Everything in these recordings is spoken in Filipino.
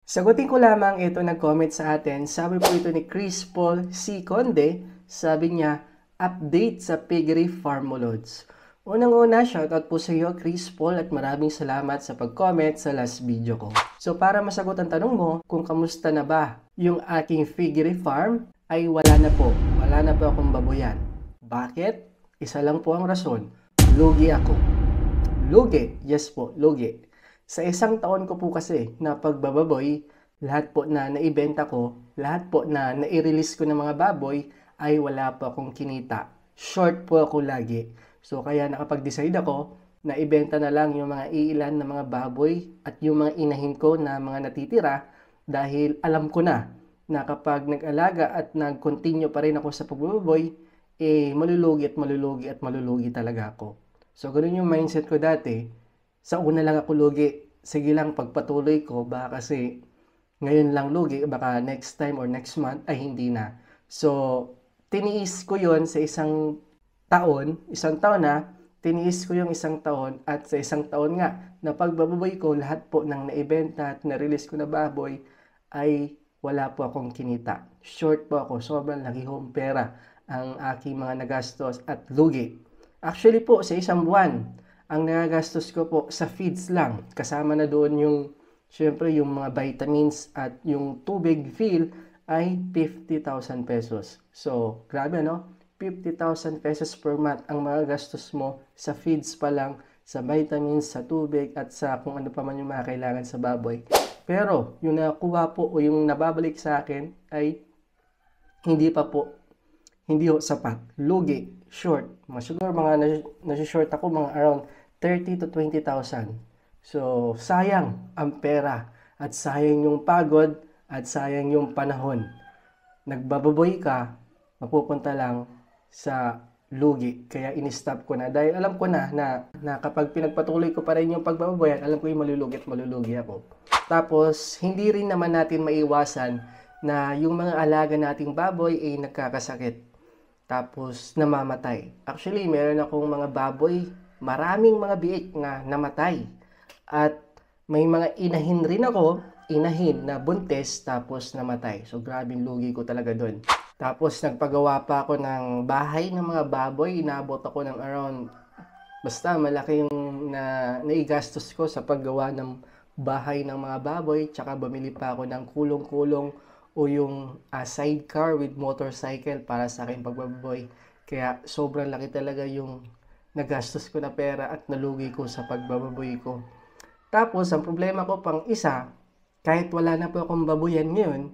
Sagutin ko lamang ito nag-comment sa atin. Sabi po ito ni Chris Paul C. Conde. Sabi niya, update sa piggery farm mo loads. Unang-una, shoutout po sa iyo Chris Paul at maraming salamat sa pag-comment sa last video ko. So para masagot ang tanong mo kung kamusta na ba yung aking piggery farm, ay wala na po. Wala na po akong baboyan. Bakit? Isa lang po ang rason. Lugi ako. Lugi? Yes po, lugi. Sa isang taon ko po kasi na pagbababoy, lahat po na naibenta ko, lahat po na nai-release ko ng mga baboy, ay wala po akong kinita. Short po ako lagi. So kaya nakapag-decide ako na ibenta na lang yung mga iilan na mga baboy at yung mga inahin ko na mga natitira dahil alam ko na kapag nag-alaga at nag-continue pa rin ako sa pagbababoy, malulugi at malulugi talaga ako. So ganun yung mindset ko dati. Sa una lang ako lugi, sige lang pagpatuloy ko, baka kasi ngayon lang lugi, baka next time or next month ay hindi na. So, tiniis ko yon sa isang taon na, tiniis ko yung isang taon at sa isang taon nga na pagbababoy ko, lahat po ng naibenta at na-release ko na baboy ay wala po akong kinita. Short po ako, sobrang laki hong pera ang aking mga nagastos at lugi. Actually po, sa isang buwan, ang nagagastos ko po sa feeds lang. Kasama na doon yung, syempre, yung mga vitamins at yung tubig fill ay 50,000 pesos. So, grabe no? 50,000 pesos per month ang mga gastos mo sa feeds pa lang, sa vitamins, sa tubig, at sa kung ano pa man yung mga kailangan sa baboy. Pero, yung nakuha po o yung nababalik sa akin ay hindi ho sapat. Lugi. Short. Siguro mga nasi-short ako mga around 30 to 20,000. So, sayang ang pera at sayang yung pagod at sayang yung panahon. Nagbababoy ka, mapupunta lang sa lugi. Kaya in-stop ko na dahil alam ko na kapag pinagpatuloy ko pa rin yung pagbababoy, alam ko yung malulugi ako. Tapos, hindi rin naman natin maiwasan na yung mga alaga nating baboy ay nagkakasakit. Tapos namamatay. Actually, meron akong mga baboy, maraming mga biik na namatay. At may mga inahin rin ako, inahin na buntis tapos namatay. So grabing lugi ko talaga doon. Tapos nagpagawa pa ako ng bahay ng mga baboy. Inabot ako ng around, basta malaki yung naigastos ko sa paggawa ng bahay ng mga baboy. Tsaka bumili pa ako ng kulong-kulong o yung sidecar with motorcycle para sa aking pagbaboy. Kaya sobrang laki talaga yung nagastos ko na pera at nalugi ko sa pagbababoy ko. Tapos, ang problema ko pang isa, kahit wala na po akong baboyan ngayon,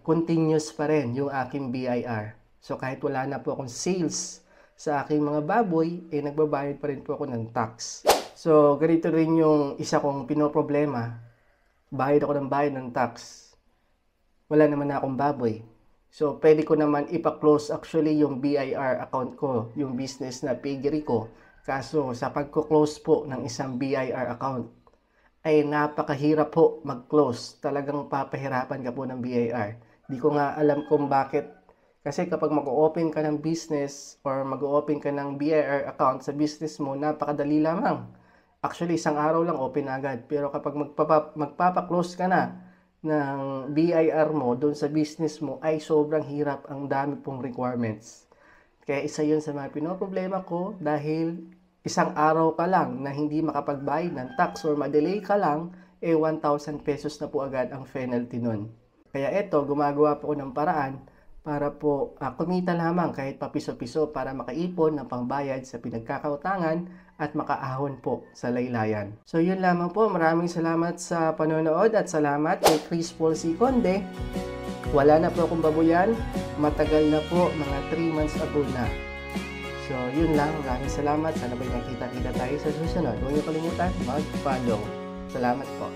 continuous pa rin yung aking BIR. So, kahit wala na po akong sales sa aking mga baboy, nagbabayad pa rin po ako ng tax. So, ganito rin yung isa kong pinoproblema. Bayad ako ng tax. Wala naman na akong baboy. So, pwede ko naman ipa-close actually yung BIR account ko, yung business na piggery ko. Kaso, sa pagko-close po ng isang BIR account, ay napakahirap po mag-close. Talagang papahirapan ka po ng BIR. Di ko nga alam kung bakit. Kasi kapag mag-open ka ng business or mag-open ka ng BIR account sa business mo, napakadali lamang. Actually, isang araw lang open agad. Pero kapag magpapa-close ka na ng BIR mo doon sa business mo, ay sobrang hirap, ang dami pong requirements. Kaya isa yun sa mga pinoproblema ko dahil isang araw ka lang na hindi makapagbayad ng tax or ma-delay ka lang, 1,000 pesos na po agad ang penalty nun. Kaya eto, gumagawa po ako ng paraan para po kumita lamang kahit papiso-piso para makaipon ng pangbayad sa pinagkakautangan at makaahon po sa laylayan. So yun lamang po. Maraming salamat sa panonood at salamat kay Chris Paul C. Conde. Wala na po akong baboyan. Matagal na po, mga 3 months ago na. So yun lang. Maraming salamat. Sana ba'y nakita-kita tayo sa susunod. Huwag niyo kalimutan mag-follow. Salamat po.